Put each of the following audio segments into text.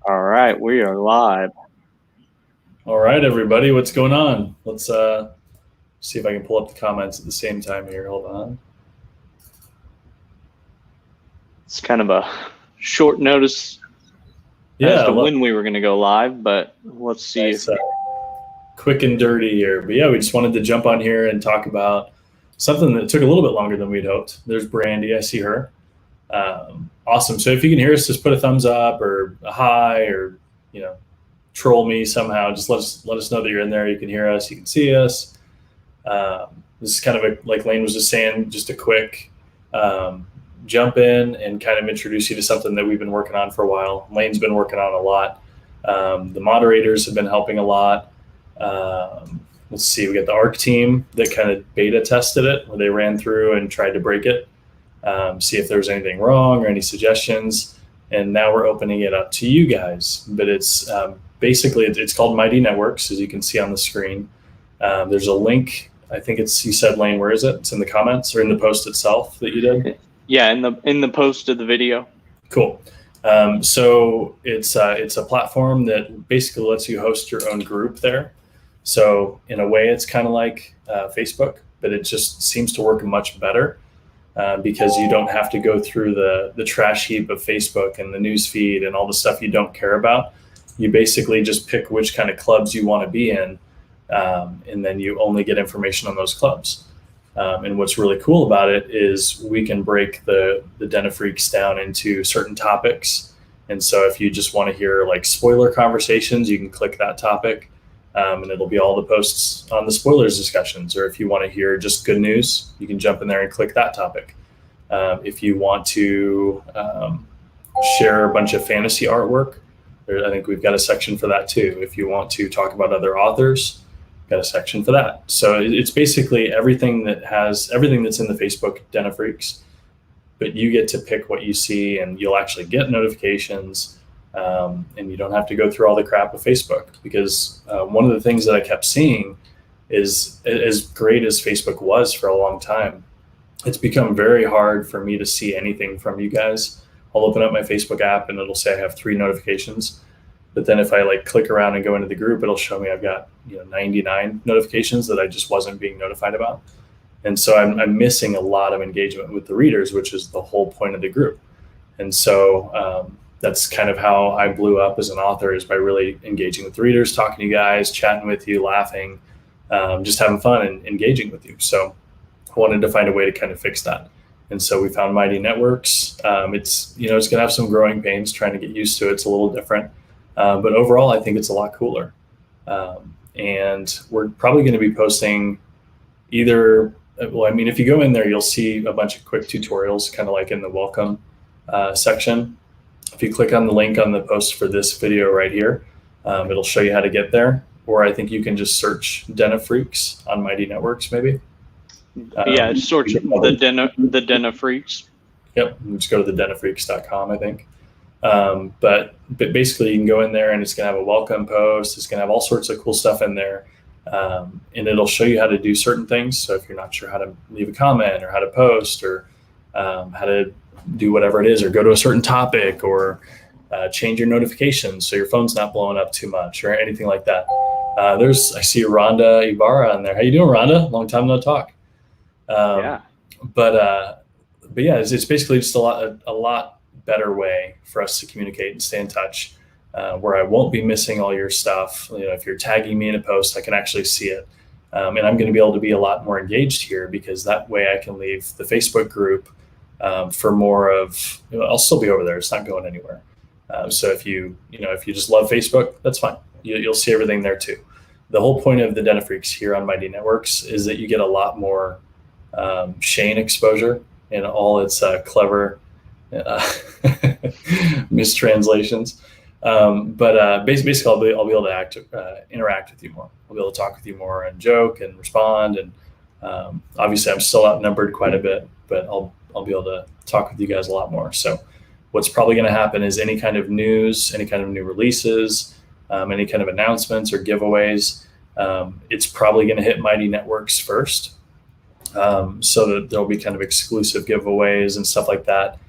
All right, we are live. All right, everybody, what's going on? Let's see if I can pull up the comments at the same time here. Hold on. It's kind of a short notice as to when we were going to go live, but let's see. Nice, quick and dirty here. But yeah, we just wanted to jump on here and talk about something that took a little bit longer than we'd hoped. There's Brandy, I see her. Awesome. So if you can hear us, just put a thumbs up or a hi, or troll me somehow. Just let us know that you're in there. You can hear us. You can see us. This is kind of like Lane was just saying, just a quick jump in and kind of introduce you to something that we've been working on for a while. Lane's been working on a lot. The moderators have been helping a lot. Let's see, we got the ARC team that kind of beta tested it, where they ran through and tried to break it, see if there was anything wrong or any suggestions. And now we're opening it up to you guys. But it's basically, it's called Mighty Networks, as you can see on the screen. There's a link. I think you said, Lane, where is it? It's in the comments or in the post itself that you did? Yeah, in the post of the video. Cool. So it's a platform that basically lets you host your own group there. So in a way, it's kind of like Facebook, but it just seems to work much better because you don't have to go through the trash heap of Facebook and the news feed and all the stuff you don't care about. You basically just pick which kind of clubs you want to be in, and then you only get information on those clubs. And what's really cool about it is we can break the Den of Freaks down into certain topics. And so if you just want to hear like spoiler conversations, you can click that topic, and it'll be all the posts on the spoilers discussions. Or if you want to hear just good news, you can jump in there and click that topic. If you want to share a bunch of fantasy artwork, I think we've got a section for that too. If you want to talk about other authors, got a section for that. So it's basically everything that's in the Facebook Den of Freaks, but you get to pick what you see, and you'll actually get notifications, and you don't have to go through all the crap of Facebook. Because one of the things that I kept seeing is, as great as Facebook was for a long time, it's become very hard for me to see anything from you guys. I'll open up my Facebook app and it'll say I have 3 notifications. But then if I click around and go into the group, it'll show me I've got 99 notifications that I just wasn't being notified about. And so I'm missing a lot of engagement with the readers, which is the whole point of the group. And so that's kind of how I blew up as an author, is by really engaging with the readers, talking to you guys, chatting with you, laughing, just having fun and engaging with you. So I wanted to find a way to kind of fix that. And so we found Mighty Networks. It's going to have some growing pains trying to get used to it. It's a little different. But overall, I think it's a lot cooler. And we're probably going to be posting either, if you go in there, you'll see a bunch of quick tutorials, kind of like in the welcome section. If you click on the link on the post for this video right here, it'll show you how to get there. Or I think you can just search Den of Freaks on Mighty Networks, maybe. Yeah, search the Den of Freaks. Yep, just go to thedenofreaks.com, I think. But basically you can go in there and it's going to have a welcome post. It's going to have all sorts of cool stuff in there. And it'll show you how to do certain things. So if you're not sure how to leave a comment or how to post or how to do whatever it is, or go to a certain topic, or change your notifications so your phone's not blowing up too much or anything like that. I see Rhonda Ibarra on there. How you doing, Rhonda? Long time no talk. Yeah. But yeah, it's basically just a lot better way for us to communicate and stay in touch, where I won't be missing all your stuff. If you're tagging me in a post, I can actually see it. And I'm going to be able to be a lot more engaged here, because that way I can leave the Facebook group for more of, I'll still be over there. It's not going anywhere. So if you just love Facebook, that's fine. You'll see everything there too. The whole point of the Den of Freaks here on Mighty Networks is that you get a lot more Shayne exposure in all its clever mistranslations. But basically I'll be able to interact with you more. I'll be able to talk with you more and joke and respond. And obviously I'm still outnumbered quite a bit, but I'll be able to talk with you guys a lot more. So what's probably going to happen is any kind of news, any kind of new releases, any kind of announcements or giveaways, it's probably going to hit Mighty Networks first. So that there'll be kind of exclusive giveaways and stuff like that,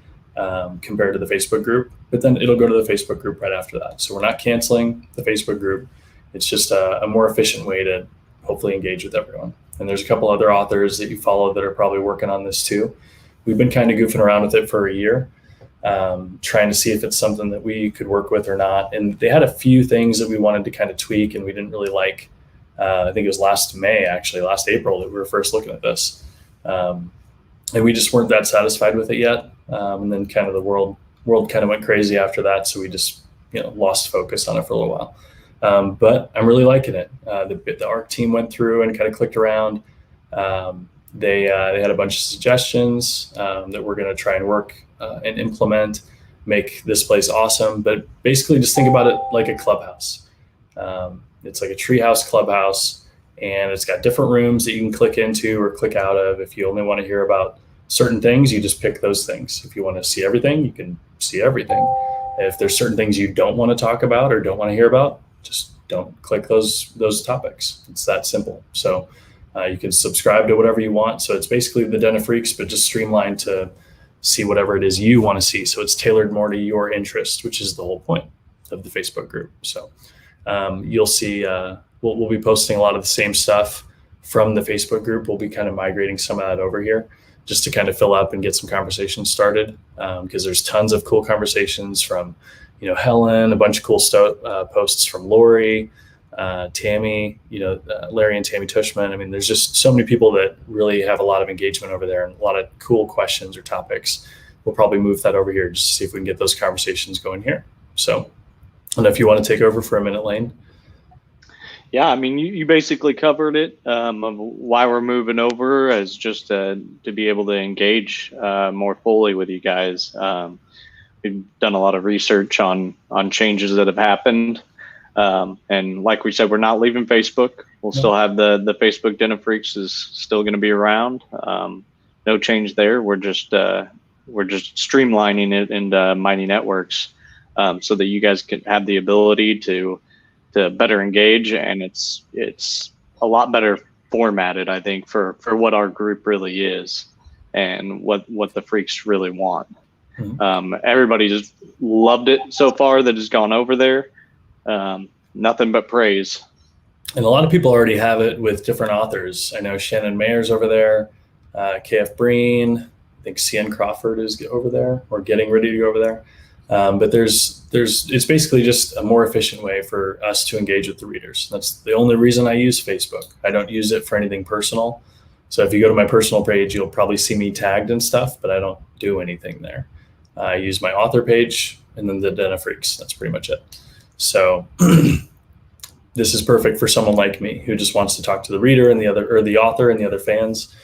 compared to the Facebook group. but then it'll go to the Facebook group right after that. So we're not canceling the Facebook group. It's just a more efficient way to hopefully engage with everyone. And there's a couple other authors that you follow that are probably working on this too. We've been kind of goofing around with it for a year, trying to see if it's something that we could work with or not. And they had a few things that we wanted to kind of tweak and we didn't really like. I think it was last April that we were first looking at this. And we just weren't that satisfied with it yet. And then kind of the world kind of went crazy after that. So we just, lost focus on it for a little while. But I'm really liking it. The ARC team went through and kind of clicked around. They had a bunch of suggestions that we're going to try and work and implement, make this place awesome. But basically just think about it like a clubhouse. It's like a treehouse clubhouse, and it's got different rooms that you can click into or click out of. If you only want to hear about certain things, you just pick those things. If you want to see everything, you can see everything. If there's certain things you don't want to talk about or don't want to hear about, just don't click those topics. It's that simple. So you can subscribe to whatever you want. So it's basically the Den of Freaks, but just streamlined to see whatever it is you want to see. So it's tailored more to your interest, which is the whole point of the Facebook group. So you'll see we'll be posting a lot of the same stuff from the Facebook group. We'll be kind of migrating some of that over here just to kind of fill up and get some conversations started, because there's tons of cool conversations from Helen, a bunch of cool posts from Lori, Tammy, Larry and Tammy Tushman. I mean, there's just so many people that really have a lot of engagement over there and a lot of cool questions or topics. We'll probably move that over here just to see if we can get those conversations going here. So I don't know if you want to take over for a minute, Lane. Yeah, I mean, you basically covered it. Of why we're moving over as just to be able to engage more fully with you guys. We've done a lot of research on changes that have happened. And like we said, we're not leaving Facebook. We'll still have the Facebook Den of Freaks is still going to be around. No change there. We're just streamlining it into Mighty Networks so that you guys can have the ability to better engage, and it's a lot better formatted, I think, for what our group really is and what the freaks really want. Mm-hmm. Everybody just loved it so far that has gone over there. Nothing but praise. And a lot of people already have it with different authors. I know Shannon Mayer's over there, KF Breen, I think CN Crawford is over there or getting ready to go over there. But it's basically just a more efficient way for us to engage with the readers. That's the only reason I use Facebook. I don't use it for anything personal. So if you go to my personal page, you'll probably see me tagged and stuff, but I don't do anything there. I use my author page and then the Den of Freaks. That's pretty much it. So this is perfect for someone like me who just wants to talk to the reader and the author and the other fans.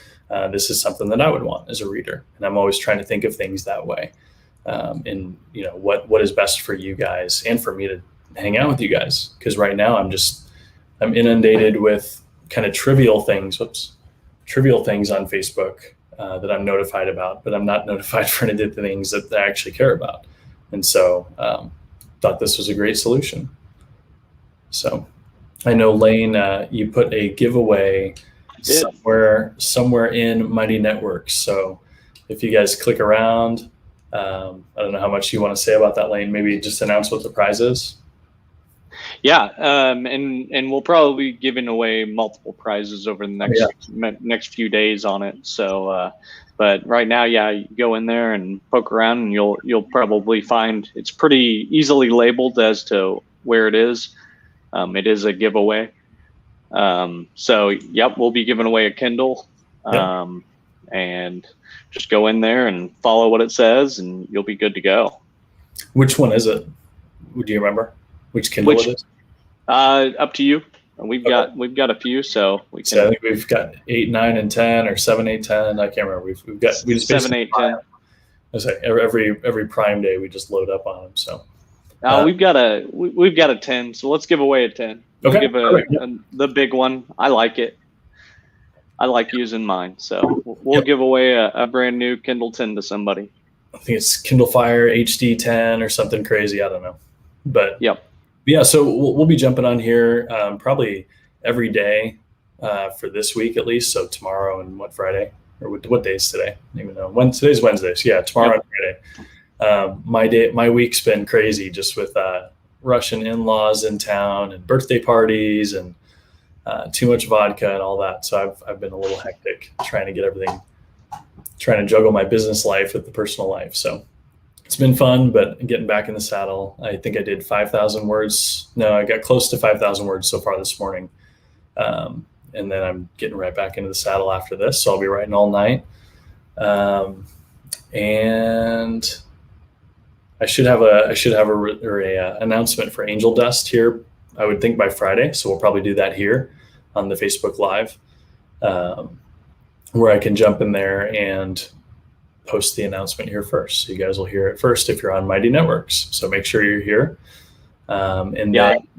This is something that I would want as a reader. And I'm always trying to think of things that way. And what is best for you guys and for me to hang out with you guys. Because right now I'm inundated with kind of trivial things on Facebook that I'm notified about, but I'm not notified for any of the things that I actually care about. And so thought this was a great solution. So I know, Lane, you put a giveaway somewhere in Mighty Networks. So if you guys click around, I don't know how much you want to say about that, Lane. Maybe just announce what the prize is. Yeah, and we'll probably be giving away multiple prizes over the next few days on it. So, but right now, you go in there and poke around, and you'll probably find it's pretty easily labeled as to where it is. It is a giveaway. So, we'll be giving away a Kindle, and just go in there and follow what it says, and you'll be good to go. Which one is it? Do you remember which Kindle it is? Up to you. We've got a few, so we can. So I think we've got 8, 9, and 10, or 7, 8, 10. I can't remember. We just 7, 8, 10. I was like every Prime Day we just load up on them. So we've got a 10. So let's give away a 10. We'll give the big one. I like it. I like using mine, so we'll give away a brand new Kindle 10 to somebody. I think it's Kindle Fire HD 10 or something crazy. I don't know, but so we'll be jumping on here probably every day for this week at least. So tomorrow and Friday, or what day is today? I don't even know. Today's Wednesday. So tomorrow and My week's been crazy just with Russian in-laws in town and birthday parties and too much vodka and all that. So I've been a little hectic trying to get everything, trying to juggle my business life with the personal life. So it's been fun, but getting back in the saddle. I think I did 5,000 words. No, I got close to 5,000 words so far this morning. And then I'm getting right back into the saddle after this. So I'll be writing all night. And I should have a announcement for Angel Dust here, I would think by Friday. So we'll probably do that here on the Facebook Live, where I can jump in there and post the announcement here first. So you guys will hear it first if you're on Mighty Networks. So make sure you're here.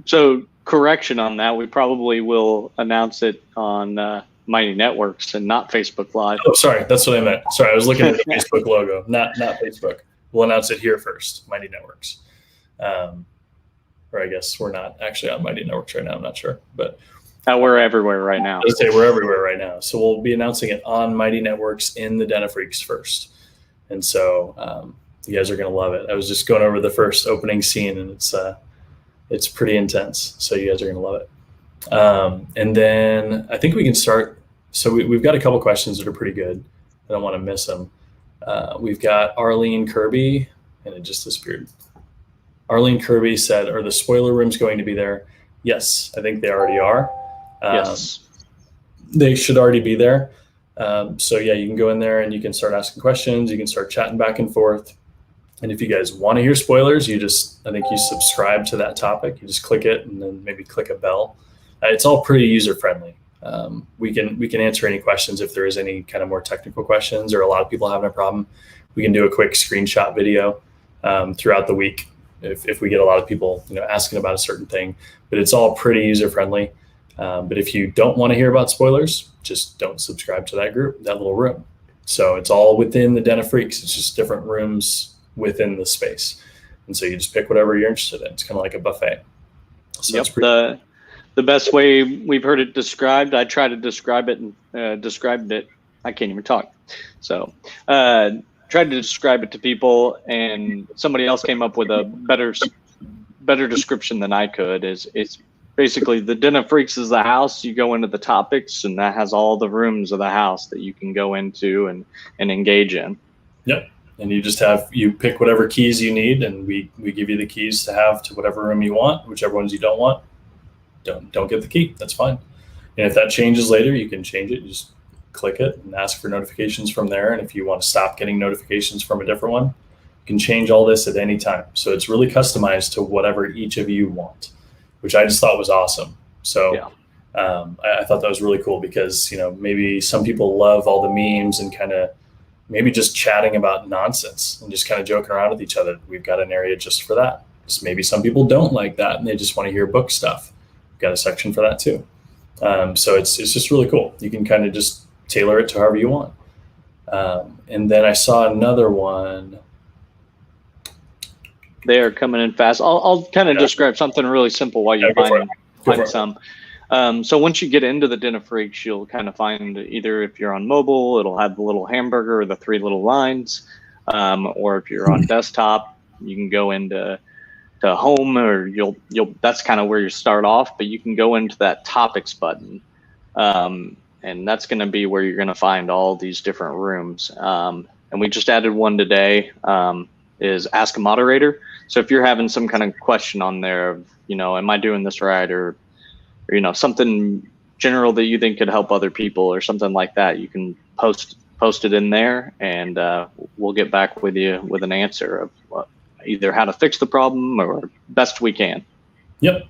So correction on that, we probably will announce it on Mighty Networks and not Facebook Live. Oh, sorry. That's what I meant. Sorry. I was looking at the Facebook logo, not Facebook. We'll announce it here first, Mighty Networks. Or I guess we're not actually on Mighty Networks right now. I'm not sure, but we're everywhere right now. Let's say we're everywhere right now. So we'll be announcing it on Mighty Networks in the Den of Freaks first. And so you guys are going to love it. I was just going over the first opening scene, and it's pretty intense. So you guys are going to love it. And then I think we can start. So we've got a couple questions that are pretty good. I don't want to miss them. We've got Arlene Kirby, and it just disappeared. Arlene Kirby said, are the spoiler rooms going to be there? Yes, I think they already are. Yes. They should already be there. So yeah, you can go in there and you can start asking questions. You can start chatting back and forth. And if you guys want to hear spoilers, I think you subscribe to that topic. You just click it and then maybe click a bell. It's all pretty user friendly. We can answer any questions if there is any kind of more technical questions or a lot of people having a problem. We can do a quick screenshot video throughout the week if we get a lot of people asking about a certain thing. But it's all pretty user friendly. But if you don't want to hear about spoilers, just don't subscribe to that group, that little room. So it's all within the Den of Freaks. It's just different rooms within the space. And so you just pick whatever you're interested in. It's kind of like a buffet. So yep. The best way we've heard it described, I tried to describe it and described it. I can't even talk. So tried to describe it to people, and somebody else came up with a better description than I could. It's basically the Den of Freaks is the house. You go into the topics, and that has all the rooms of the house that you can go into and engage in. Yep. And you pick whatever keys you need, and we give you the keys to have to whatever room you want. Whichever ones you don't want, don't get the key. That's fine. And if that changes later, you can change it. You just click it and ask for notifications from there. And if you want to stop getting notifications from a different one, you can change all this at any time. So it's really customized to whatever each of you want, which I just thought was awesome. So yeah. I thought that was really cool because, maybe some people love all the memes and kind of maybe just chatting about nonsense and just kind of joking around with each other. We've got an area just for that. Just maybe some people don't like that and they just want to hear book stuff. We've got a section for that too. So it's just really cool. You can kind of just tailor it to however you want. And then I saw another one. They are coming in fast. I'll kind of describe something really simple while you find some. So once you get into the Den of Freaks, you'll kind of find either if you're on mobile, it'll have the little hamburger or the 3 little lines, or if you're on desktop, you can go into home, or you'll that's kind of where you start off. But you can go into that topics button, and that's going to be where you're going to find all these different rooms. And we just added one today. Is ask a moderator. So if you're having some kind of question on there of, am I doing this right, or something general that you think could help other people or something like that, you can post it in there, and we'll get back with you with an answer of either how to fix the problem or best we can. Yep.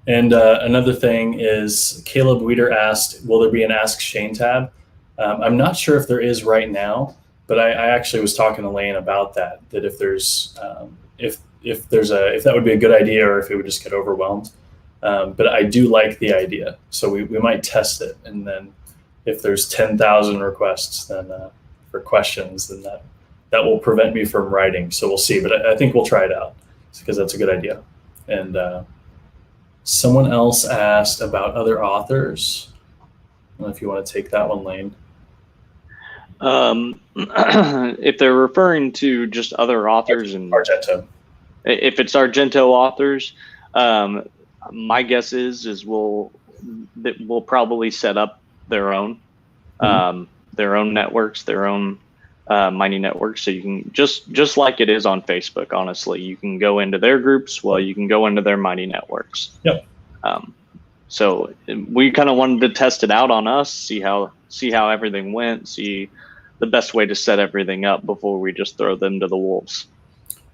And another thing is Caleb Weeder asked, will there be an Ask Shayne tab? I'm not sure if there is right now, but I actually was talking to Lane about that if there's if that would be a good idea, or if it would just get overwhelmed. But I do like the idea, so we might test it, and then if there's 10,000 requests then for questions, then that will prevent me from writing. So we'll see, but I think we'll try it out because that's a good idea. And someone else asked about other authors. I don't know if you want to take that one, Lane. If they're referring to just other authors, and Argento. if it's Argento authors, my guess is we'll probably set up their own networks, their own mining networks. So you can just like it is on Facebook. Honestly, you can go into their groups. Well, you can go into their mining networks. Yep. So we kind of wanted to test it out on us, see how everything went, see the best way to set everything up before we just throw them to the wolves.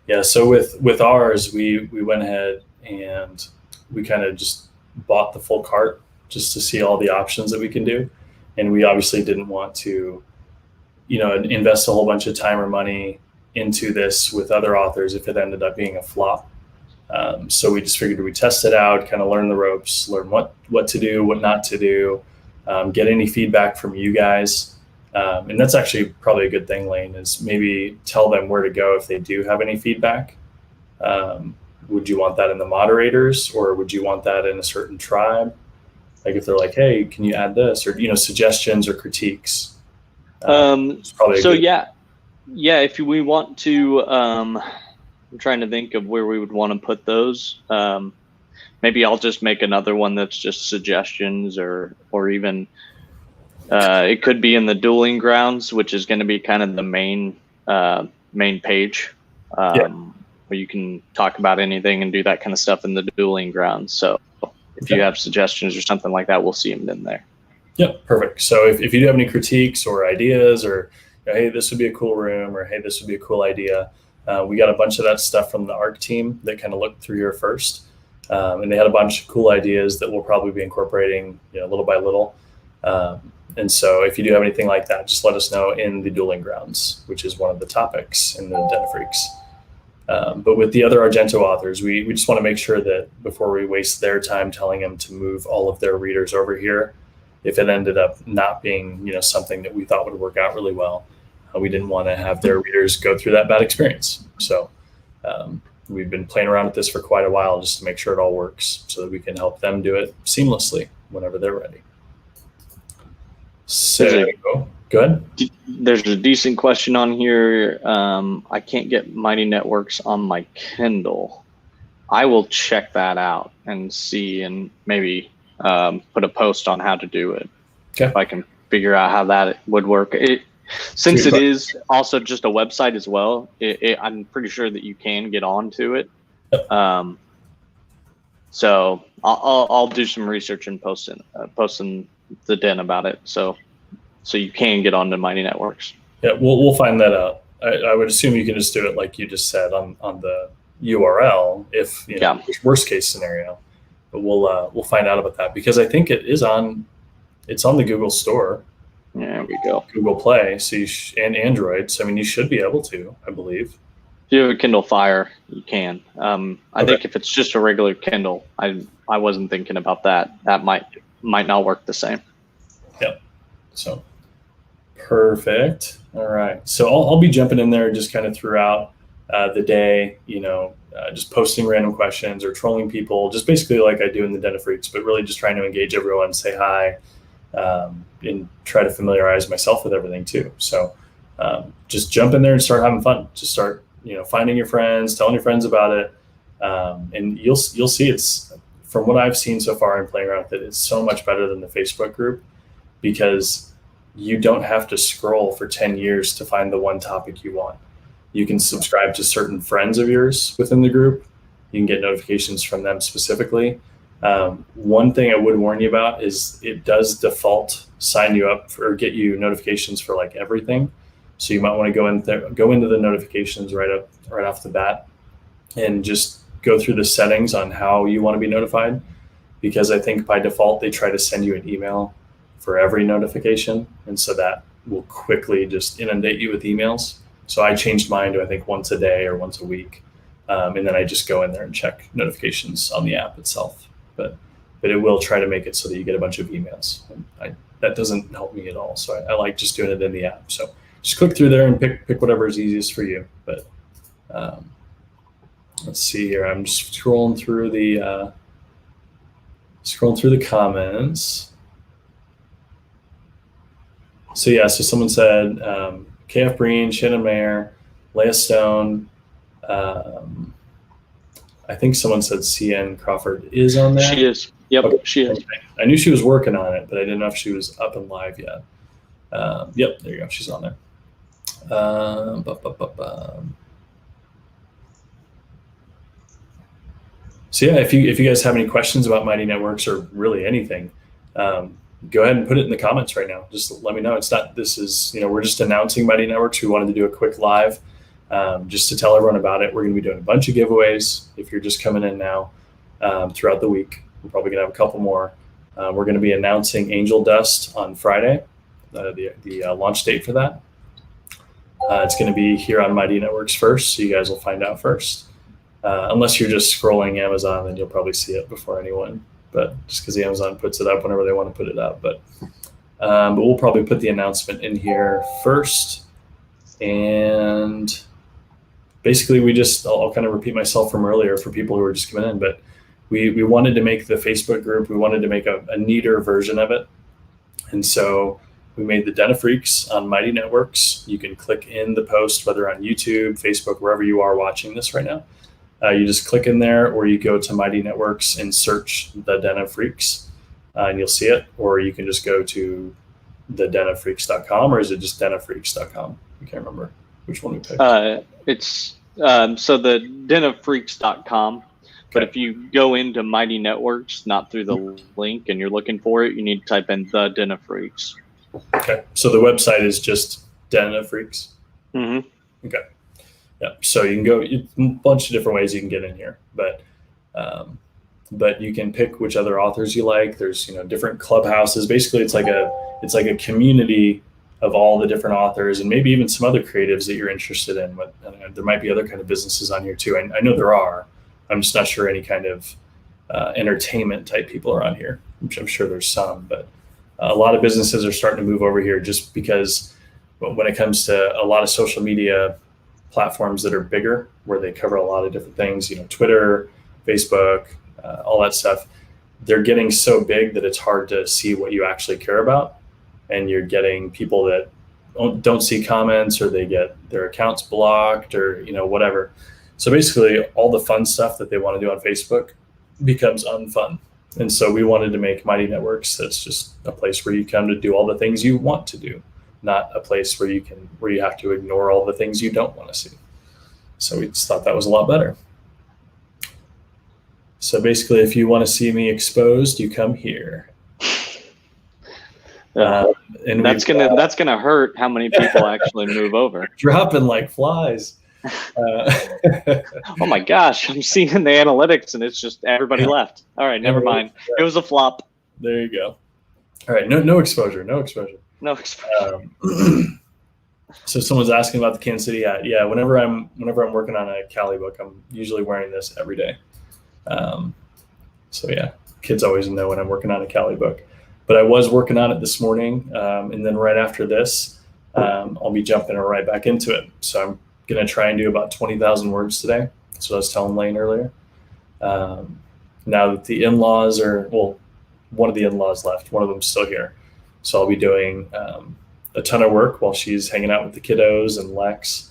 Yeah. So with ours, we went ahead and we kind of just bought the full cart just to see all the options that we can do, and we obviously didn't want to, invest a whole bunch of time or money into this with other authors if it ended up being a flop. So we just figured we'd test it out, kind of learn the ropes, learn what to do, what not to do, get any feedback from you guys. And that's actually probably a good thing, Lane, is maybe tell them where to go if they do have any feedback. Would you want that in the moderators, or would you want that in a certain tribe? Like if they're like, hey, can you add this, or, suggestions or critiques? It's probably if we want to, I'm trying to think of where we would want to put those. Maybe I'll just make another one that's just suggestions, or even it could be in the dueling grounds, which is going to be kind of the main page, where you can talk about anything and do that kind of stuff in the dueling grounds. So if you have suggestions or something like that, we'll see them in there. Yep, perfect. So if you do have any critiques or ideas, or hey, this would be a cool room, or hey, this would be a cool idea, we got a bunch of that stuff from the ARC team that kind of looked through here first, and they had a bunch of cool ideas that we'll probably be incorporating, little by little. And so if you do have anything like that, just let us know in the dueling grounds, which is one of the topics in the Den of Freaks. But with the other Argento authors, we just want to make sure that before we waste their time telling them to move all of their readers over here, if it ended up not being, something that we thought would work out really well, we didn't want to have their readers go through that bad experience. So we've been playing around with this for quite a while just to make sure it all works so that we can help them do it seamlessly whenever they're ready. So go ahead. There's a decent question on here. I can't get Mighty Networks on my Kindle. I will check that out and see, and maybe put a post on how to do it. Okay. If I can figure out how that would work. Since it is also just a website as well, I'm pretty sure that you can get onto it. So I'll do some research and post in the den about it. So you can get onto Mighty Networks. Yeah, we'll find that out. I would assume you can just do it like you just said on the URL if worst case scenario. But we'll find out about that, because I think it's on the Google Store. Yeah, there we go. Google Play, so and Android. So I mean, you should be able to, I believe. If you have a Kindle Fire, you can. I think if it's just a regular Kindle, I wasn't thinking about that. That might not work the same. Yep. So perfect. All right. So I'll be jumping in there just kind of throughout the day. Just posting random questions or trolling people, just basically like I do in the Den of Freaks, but really just trying to engage everyone, say hi, and try to familiarize myself with everything too. So just jump in there and start having fun. Just start, finding your friends, telling your friends about it, and you'll see it's, from what I've seen so far in playing around with it, it's so much better than the Facebook group, because you don't have to scroll for 10 years to find the one topic you want. You can subscribe to certain friends of yours within the group. You can get notifications from them specifically. One thing I would warn you about is it does default sign you up or get you notifications for like everything. So you might want to go into the notifications right off the bat, and just go through the settings on how you want to be notified, because I think by default they try to send you an email for every notification, and so that will quickly just inundate you with emails. So I changed mine to, I think, once a day or once a week, and then I just go in there and check notifications on the app itself. But it will try to make it so that you get a bunch of emails. And that doesn't help me at all. So I like just doing it in the app. So just click through there and pick whatever is easiest for you. But let's see here. I'm just scrolling through the comments. So someone said KF Breen, Shannon Mayer, Leah Stone. I think someone said CN Crawford is on there. She is. Yep, okay. She is. I knew she was working on it, but I didn't know if she was up and live yet. Yep, there you go. She's on there. So yeah, if you guys have any questions about Mighty Networks or really anything, go ahead and put it in the comments right now. Just let me know. We're just announcing Mighty Networks. We wanted to do a quick live just to tell everyone about it. We're going to be doing a bunch of giveaways. If you're just coming in now throughout the week, we're probably going to have a couple more. We're going to be announcing Angel Dust on Friday, the launch date for that. It's going to be here on Mighty Networks first, so you guys will find out first. Unless you're just scrolling Amazon, then you'll probably see it before anyone. But just because Amazon puts it up whenever they want to put it up. But we'll probably put the announcement in here first. And basically, I'll kind of repeat myself from earlier for people who are just coming in. But we wanted to make the Facebook group, we wanted to make a neater version of it. And so we made the Den of Freaks on Mighty Networks. You can click in the post, whether on YouTube, Facebook, wherever you are watching this right now. You just click in there, or you go to Mighty Networks and search the Den of Freaks, and you'll see it. Or you can just go to thedenofreaks.com, or is it just denoffreaks.com? I can't remember which one we picked. It's so the denofreaks.com. But if you go into Mighty Networks, not through the link, and you're looking for it, you need to type in the Den of Freaks. Okay. So the website is just Den of Freaks? Mm-hmm. Okay. Yeah. So you can go a bunch of different ways you can get in here, but you can pick which other authors you like. There's different clubhouses. Basically, it's like a community of all the different authors, and maybe even some other creatives that you're interested in. But there might be other kind of businesses on here too. I know there are. I'm just not sure any kind of entertainment type people are on here, which I'm sure there's some, but a lot of businesses are starting to move over here just because when it comes to a lot of social media platforms that are bigger, where they cover a lot of different things, Twitter, Facebook, all that stuff, they're getting so big that it's hard to see what you actually care about. And you're getting people that don't see comments, or they get their accounts blocked, or whatever. So basically, all the fun stuff that they want to do on Facebook becomes unfun. And so we wanted to make Mighty Networks that's just a place where you come to do all the things you want to do, not a place where you have to ignore all the things you don't want to see. So we just thought that was a lot better. So basically, if you want to see me exposed, you come here. And that's gonna hurt how many people actually move over. Dropping like flies. Oh my gosh, I'm seeing the analytics and it's just everybody left. All right, never mind. It was a flop. There you go. All right, no exposure. So someone's asking about the Kansas City hat. Yeah, whenever I'm working on a Cali book, I'm usually wearing this every day. So yeah, kids always know when I'm working on a Cali book. But I was working on it this morning, and then right after this, I'll be jumping right back into it. So I'm going to try and do about 20,000 words today. That's what I was telling Lane earlier. Now that the in-laws one of the in-laws left, one of them's still here. So I'll be doing a ton of work while she's hanging out with the kiddos and Lex.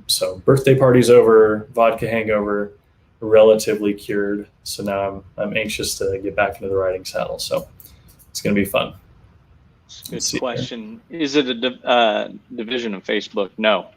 So birthday party's over, vodka hangover, relatively cured. So now I'm anxious to get back into the writing saddle. So it's going to be fun. Good question. Is it a division of Facebook? No.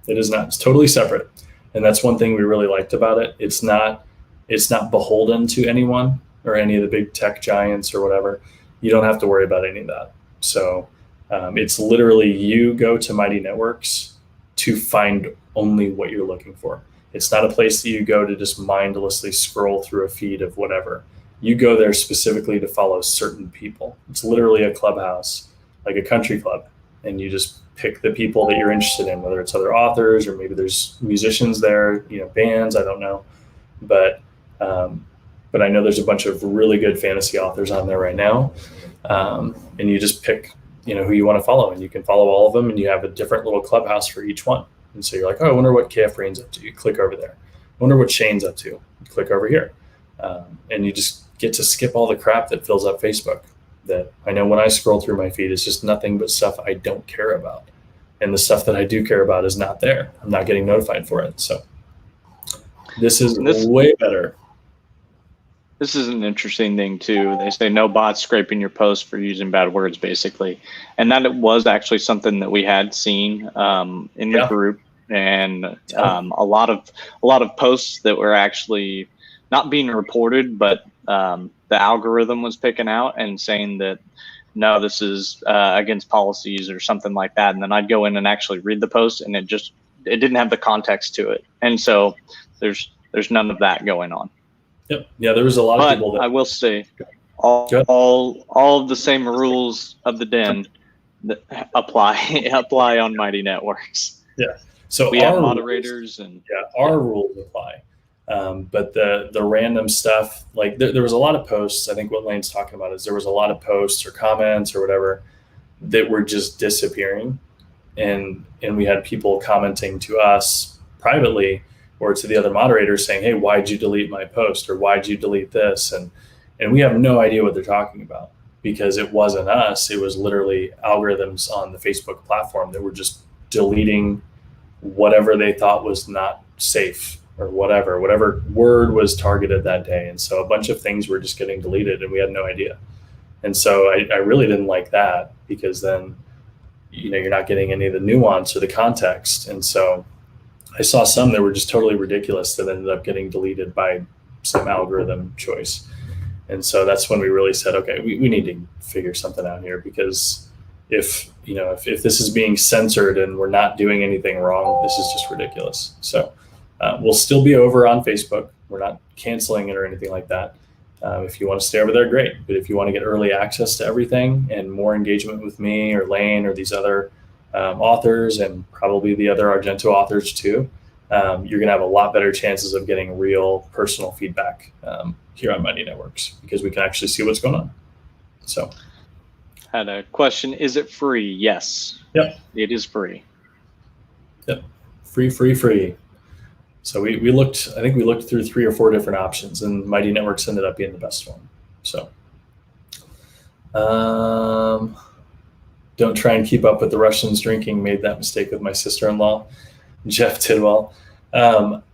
It is not. It's totally separate. And that's one thing we really liked about it. It's not beholden to anyone or any of the big tech giants or whatever. You don't have to worry about any of that. So it's literally you go to Mighty Networks to find only what you're looking for. It's not a place that you go to just mindlessly scroll through a feed of whatever. You go there specifically to follow certain people. It's literally a clubhouse, like a country club. And you just pick the people that you're interested in, whether it's other authors or maybe there's musicians there, bands, I don't know. But I know there's a bunch of really good fantasy authors on there right now. And you just pick, who you want to follow, and you can follow all of them, and you have a different little clubhouse for each one. And so you're like, oh, I wonder what KF Rain's up to. You click over there. I wonder what Shayne's up to. You click over here. And you just get to skip all the crap that fills up Facebook. that I know when I scroll through my feed, it's just nothing but stuff I don't care about. And the stuff that I do care about is not there. I'm not getting notified for it. So this is way better. This is an interesting thing too. They say no bots scraping your post for using bad words, basically, and that was actually something that we had seen in the group, and a lot of posts that were actually not being reported, but the algorithm was picking out and saying that no, this is against policies or something like that, and then I'd go in and actually read the post, and it didn't have the context to it, and so there's none of that going on. Yep. Yeah, there was a lot of people that I will say all of the same rules of the den that apply on Mighty Networks. Yeah. So we have moderators our rules apply. But the random stuff, like there was a lot of posts. I think what Lane's talking about is there was a lot of posts or comments or whatever that were just disappearing. And we had people commenting to us privately or to the other moderators saying, hey, why'd you delete my post? Or why'd you delete this? And we have no idea what they're talking about because it wasn't us. It was literally algorithms on the Facebook platform that were just deleting whatever they thought was not safe or whatever word was targeted that day. And so a bunch of things were just getting deleted and we had no idea. And so I really didn't like that because then, you're not getting any of the nuance or the context. And so I saw some that were just totally ridiculous that ended up getting deleted by some algorithm choice. And so that's when we really said, okay, we need to figure something out here because if this is being censored and we're not doing anything wrong, this is just ridiculous. So we'll still be over on Facebook. We're not canceling it or anything like that. If you want to stay over there, great. But if you want to get early access to everything and more engagement with me or Lane or these other authors and probably the other Argento authors too, you're going to have a lot better chances of getting real personal feedback here on Mighty Networks because we can actually see what's going on. So, had a question: is it free? Yes. Yep. It is free. Yep. Free. So we looked. I think we looked through 3 or 4 different options, and Mighty Networks ended up being the best one. So. Don't try and keep up with the Russians drinking. Made that mistake with my sister-in-law, Jeff Tidwell.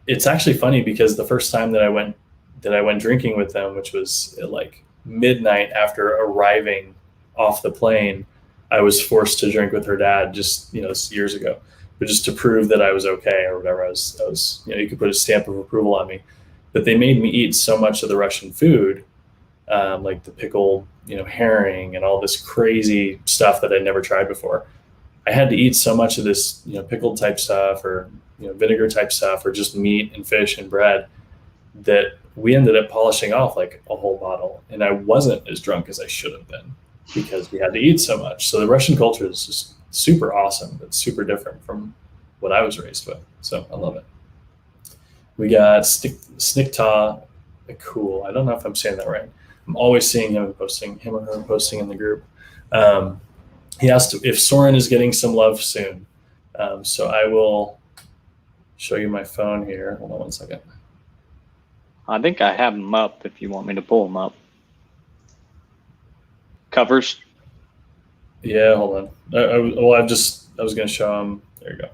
It's actually funny because the first time that I went drinking with them, which was at like midnight after arriving off the plane, I was forced to drink with her dad just years ago, but just to prove that I was okay or whatever. I was you could put a stamp of approval on me, but they made me eat so much of the Russian food, like the pickled herring and all this crazy stuff that I'd never tried before. I had to eat so much of this, pickled type stuff or, vinegar type stuff or just meat and fish and bread that we ended up polishing off like a whole bottle. And I wasn't as drunk as I should have been because we had to eat so much. So the Russian culture is just super awesome, but super different from what I was raised with. So I love it. We got Snikta Cool. I don't know if I'm saying that right. I'm always seeing him or her posting in the group. He asked if Soren is getting some love soon. So I will show you my phone here. Hold on one second. I think I have them up if you want me to pull them up. Covers? Yeah, hold on. I was going to show them. There you go.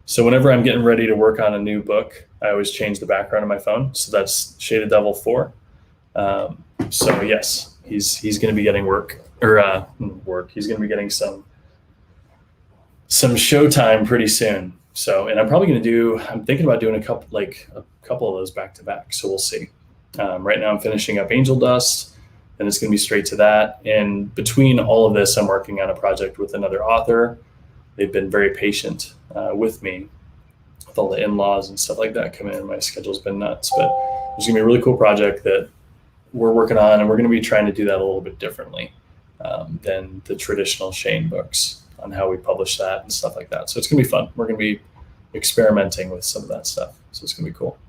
So whenever I'm getting ready to work on a new book, I always change the background of my phone. So that's Shaded Devil 4. So yes, he's going to be getting work. He's going to be getting some showtime pretty soon. So, and I'm thinking about doing a couple of those back to back. So we'll see. Right now I'm finishing up Angel Dust and it's going to be straight to that. And between all of this, I'm working on a project with another author. They've been very patient with me with all the in-laws and stuff like that coming in. My schedule's been nuts, but there's going to be a really cool project that we're working on, and we're going to be trying to do that a little bit differently than the traditional Shayne books on how we publish that and stuff like that. So it's going to be fun. We're going to be experimenting with some of that stuff. So it's going to be cool.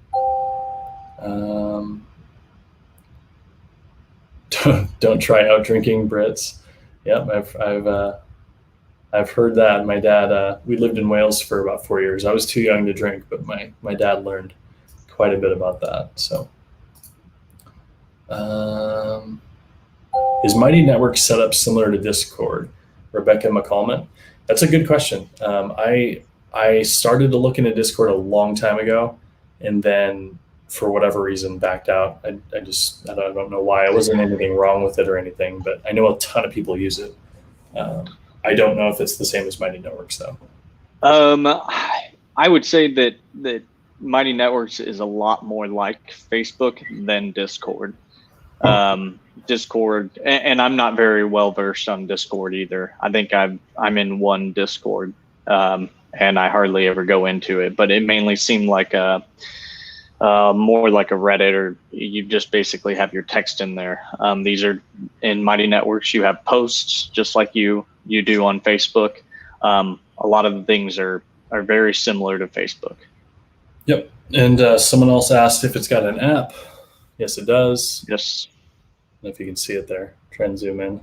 Don't try out drinking Brits. Yep, I've heard that. My dad, we lived in Wales for about 4 years. I was too young to drink, but my dad learned quite a bit about that. So. Is Mighty Network set up similar to Discord? Rebecca McCallman. That's a good question. I started to look into Discord a long time ago, and then for whatever reason backed out. I don't know why. It wasn't anything wrong with it or anything, but I know a ton of people use it. I don't know if it's the same as Mighty Networks though. I would say that Mighty Networks is a lot more like Facebook than Discord. Discord, and I'm not very well versed on Discord either. I think I'm in one Discord, and I hardly ever go into it. But it mainly seemed like more like a Reddit, or you just basically have your text in there. These are in Mighty Networks. You have posts just like you do on Facebook. A lot of the things are very similar to Facebook. Yep. And someone else asked if it's got an app. Yes, it does. Yes. I don't know if you can see it there. Try and zoom in.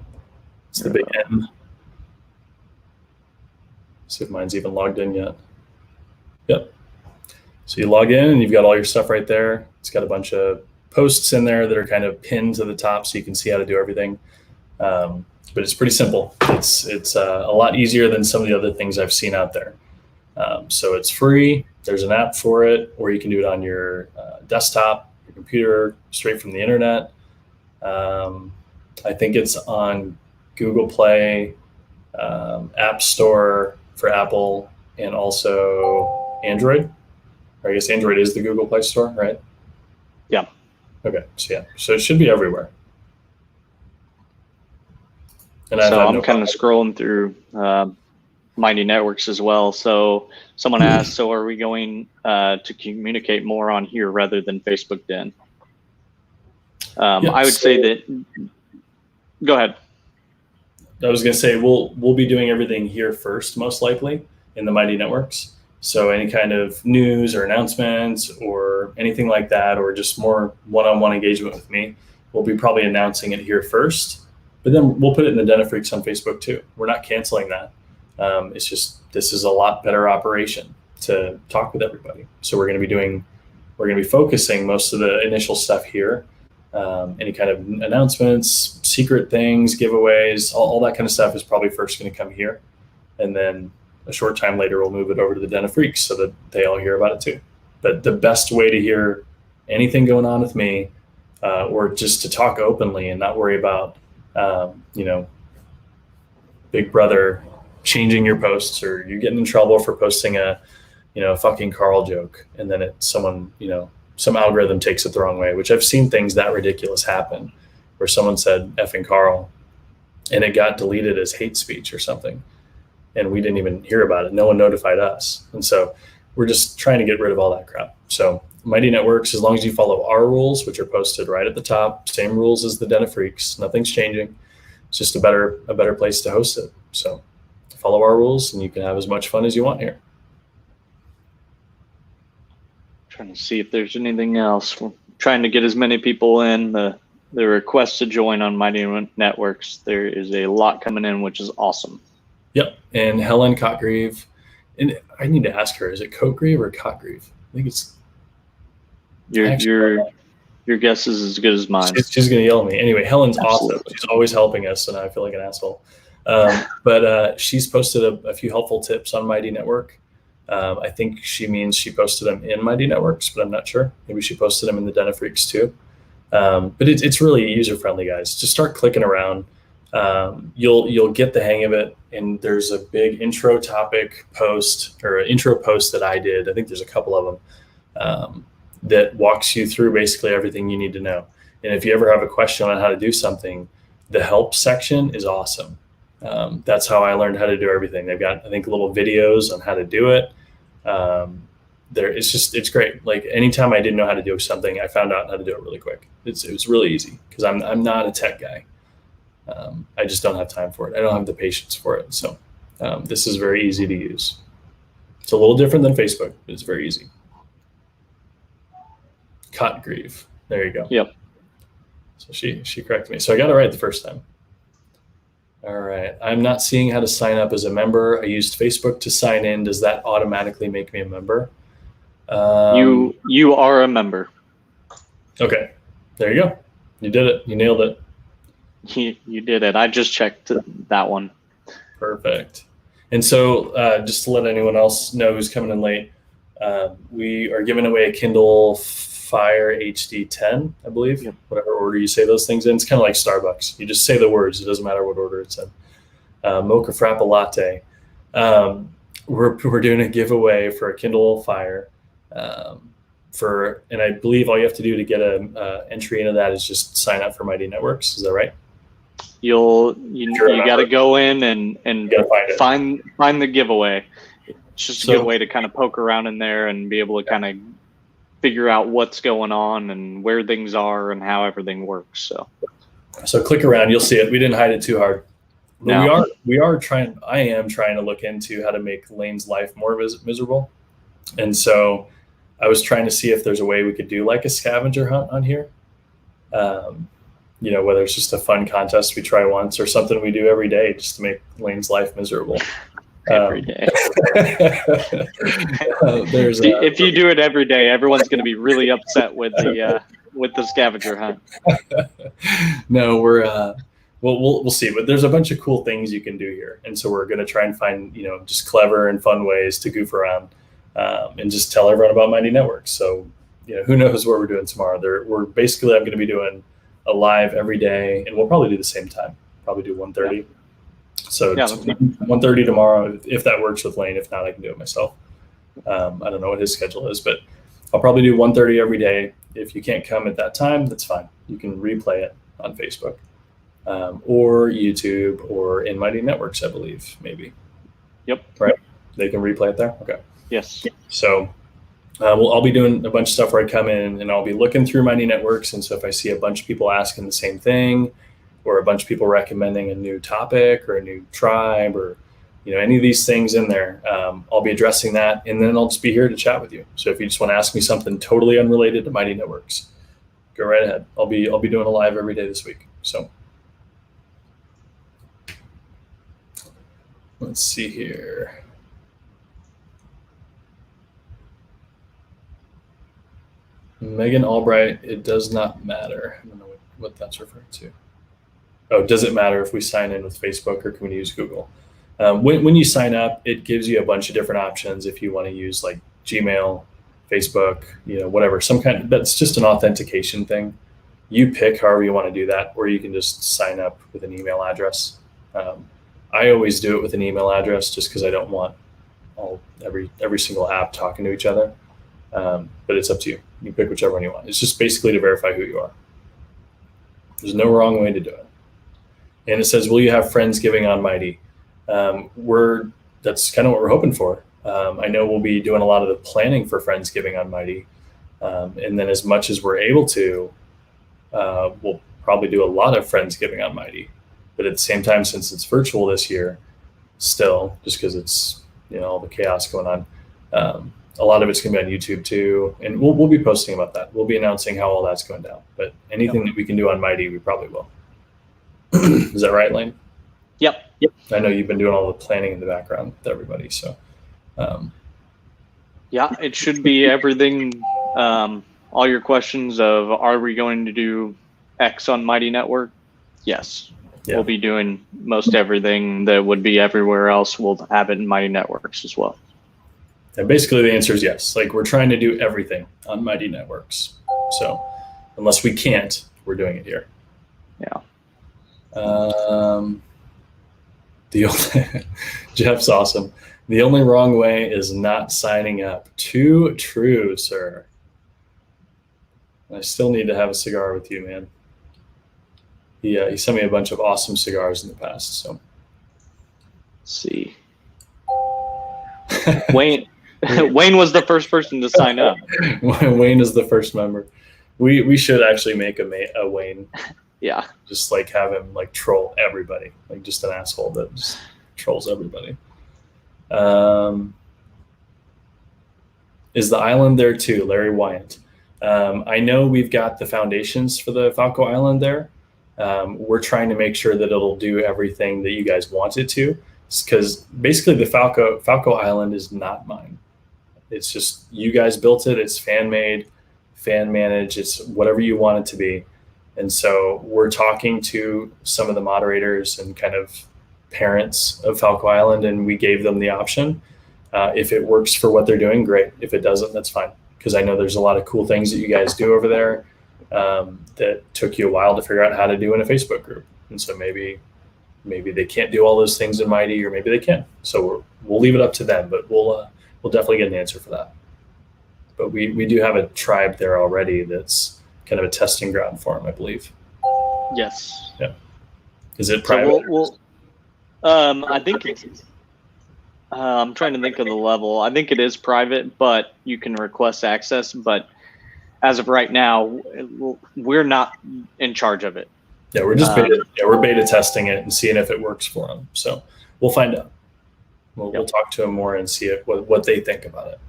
It's the big M. See if mine's even logged in yet. Yep. So you log in and you've got all your stuff right there. It's got a bunch of posts in there that are kind of pinned to the top so you can see how to do everything. But it's pretty simple. It's a lot easier than some of the other things I've seen out there. So it's free. There's an app for it, or you can do it on your desktop, your computer, straight from the internet. I think it's on Google Play, App Store for Apple, and also Android. Or I guess Android is the Google Play Store, right? Yeah. Okay. So it should be everywhere. And so I'm kind of scrolling through Mighty Networks as well. So someone asked, so are we going to communicate more on here rather than Facebook Den? I would say that. Go ahead. I was going to say we'll be doing everything here first, most likely in the Mighty Networks. So any kind of news or announcements or anything like that, or just more one-on-one engagement with me, we'll be probably announcing it here first. But then we'll put it in the Den of Freaks on Facebook too. We're not canceling that. It's just this is a lot better operation to talk with everybody. So we're going to be focusing most of the initial stuff here. Any kind of announcements, secret things, giveaways, all that kind of stuff is probably first going to come here. And then a short time later, we'll move it over to the Den of Freaks so that they all hear about it too. But the best way to hear anything going on with me, or just to talk openly and not worry about, Big Brother changing your posts, or you getting in trouble for posting a fucking Carl joke, and then someone, some algorithm takes it the wrong way, which I've seen things that ridiculous happen where someone said effing Carl and it got deleted as hate speech or something. And we didn't even hear about it. No one notified us. And so we're just trying to get rid of all that crap. So Mighty Networks, as long as you follow our rules, which are posted right at the top, same rules as the Den of Freaks, nothing's changing. It's just a better place to host it. So follow our rules and you can have as much fun as you want here. Trying to see if there's anything else. We're trying to get as many people in. The request to join on Mighty Networks, there is a lot coming in, which is awesome. Yep. And Helen Cotgreave, and I need to ask her, is it Cotgreave or Cotgreave? I think it's your guess is as good as mine. She's going to yell at me. Anyway, Helen's Absolutely. awesome. She's always helping us, and I feel like an asshole. But she's posted a few helpful tips on Mighty Network. I think she means she posted them in Mighty Networks, but I'm not sure. Maybe she posted them in the Den of Freaks too. But it's really user-friendly, guys. Just start clicking around. You'll get the hang of it. And there's a big intro topic post, or an intro post that I did. I think there's a couple of them that walks you through basically everything you need to know. And if you ever have a question on how to do something, the help section is awesome. That's how I learned how to do everything. They've got, I think, little videos on how to do it. It's great. Like anytime I didn't know how to do something, I found out how to do it really quick. It was really easy because I'm not a tech guy. I just don't have time for it. I don't have the patience for it. So this is very easy to use. It's a little different than Facebook, but it's very easy. Cotgreave. There you go. Yep. So she corrected me. So I got it right the first time. All right. I'm not seeing how to sign up as a member. I used Facebook to sign in. Does that automatically make me a member? You are a member. Okay. There you go. You did it. You nailed it. You did it. I just checked that one. Perfect. And so just to let anyone else know who's coming in late, we are giving away a Kindle Fire HD 10, I believe, Yep. whatever order you say those things in. It's kind of like Starbucks. You just say the words. It doesn't matter what order it's in. Mocha Frappa Latte. We're doing a giveaway for a Kindle Fire. And I believe all you have to do to get an entry into that is just sign up for Mighty Networks. Is that right? You got to go in and find the giveaway. It's just a good way to kind of poke around in there and be able to kind of figure out what's going on and where things are and how everything works. So click around, you'll see it. We didn't hide it too hard. But no. I am trying to look into how to make Lane's life more miserable. And so I was trying to see if there's a way we could do like a scavenger hunt on here. Whether it's just a fun contest we try once or something we do every day just to make Lane's life miserable. Every day. If you do it every day, everyone's going to be really upset with the scavenger hunt. No, we'll see. But there's a bunch of cool things you can do here, and so we're going to try and find just clever and fun ways to goof around and just tell everyone about Mighty Networks. So who knows what we're doing tomorrow? I'm going to be doing a live every day, and we'll probably do the same time. Probably do 1:30. Yeah. So 1:30 tomorrow, if that works with Lane. If not, I can do it myself. I don't know what his schedule is, but I'll probably do 1:30 every day. If you can't come at that time, that's fine. You can replay it on Facebook or YouTube or in Mighty Networks, I believe, maybe. Yep. Right. They can replay it there? Okay. Yes. So I'll be doing a bunch of stuff where I come in and I'll be looking through Mighty Networks. And so if I see a bunch of people asking the same thing, or a bunch of people recommending a new topic or a new tribe or any of these things in there, I'll be addressing that, and then I'll just be here to chat with you. So if you just want to ask me something totally unrelated to Mighty Networks, go right ahead. I'll be doing a live every day this week. So let's see here. Megan Albright, it does not matter. I don't know what that's referring to. Oh, does it matter if we sign in with Facebook or can we use Google? When you sign up, it gives you a bunch of different options if you want to use like Gmail, Facebook, whatever, that's just an authentication thing. You pick however you want to do that, or you can just sign up with an email address. I always do it with an email address just because I don't want every single app talking to each other. But it's up to you. You pick whichever one you want. It's just basically to verify who you are. There's no wrong way to do it. And it says, will you have Friendsgiving on Mighty? That's kind of what we're hoping for. I know we'll be doing a lot of the planning for Friendsgiving on Mighty. And then as much as we're able to, we'll probably do a lot of Friendsgiving on Mighty. But at the same time, since it's virtual this year, still, just because it's, all the chaos going on, a lot of it's going to be on YouTube too. And we'll be posting about that. We'll be announcing how all that's going down. But anything that we can do on Mighty, we probably will. Is that right, Lane? Yep. I know you've been doing all the planning in the background with everybody. So, yeah, it should be everything. All your questions of, are we going to do X on Mighty Network? Yes. Yeah. We'll be doing most everything that would be everywhere else. We'll have it in Mighty Networks as well. And basically the answer is yes. Like, we're trying to do everything on Mighty Networks. So unless we can't, we're doing it here. Yeah. Jeff's awesome. The only wrong way is not signing up. Too true, sir. I still need to have a cigar with you, man. He sent me a bunch of awesome cigars in the past. So let's see. Wayne was the first person to sign up. Wayne is the first member. We should actually make a Wayne. Yeah. Just like have him like troll everybody, like just an asshole that just trolls everybody. Is the island there too, Larry Wyant? I know we've got the foundations for the Falco Island there. We're trying to make sure that it'll do everything that you guys want it to, because basically the Falco Island is not mine. It's just you guys built it. It's fan made, fan managed. It's whatever you want it to be. And so we're talking to some of the moderators and kind of parents of Falco Island, and we gave them the option. If it works for what they're doing, great. If it doesn't, that's fine. Because I know there's a lot of cool things that you guys do over there that took you a while to figure out how to do in a Facebook group. And so maybe they can't do all those things in Mighty, or maybe they can. So we'll leave it up to them, but we'll definitely get an answer for that. But we do have a tribe there already that's kind of a testing ground for them, I believe. Yes. Yeah. Is it private? So I think it's, I'm trying to think of the level. I think it is private, but you can request access. But as of right now, we're not in charge of it. Yeah, we're just beta testing it and seeing if it works for them. So we'll find out. We'll talk to them more and see what they think about it.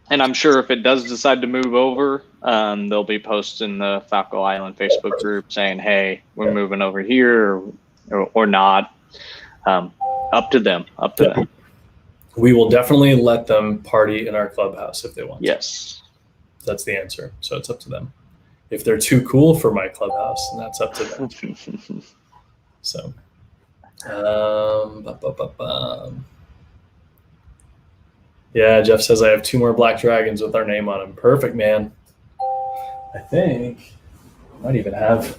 And I'm sure if it does decide to move over, they'll be posting the Falco Island Facebook group saying, "Hey, we're moving over here," or not. Up to them. Up to them. We will definitely let them party in our clubhouse if they want. Yes. That's the answer. So it's up to them. If they're too cool for my clubhouse, then that's up to them. So, yeah, Jeff says I have 2 more black dragons with our name on them. Perfect, man. I think I might even have.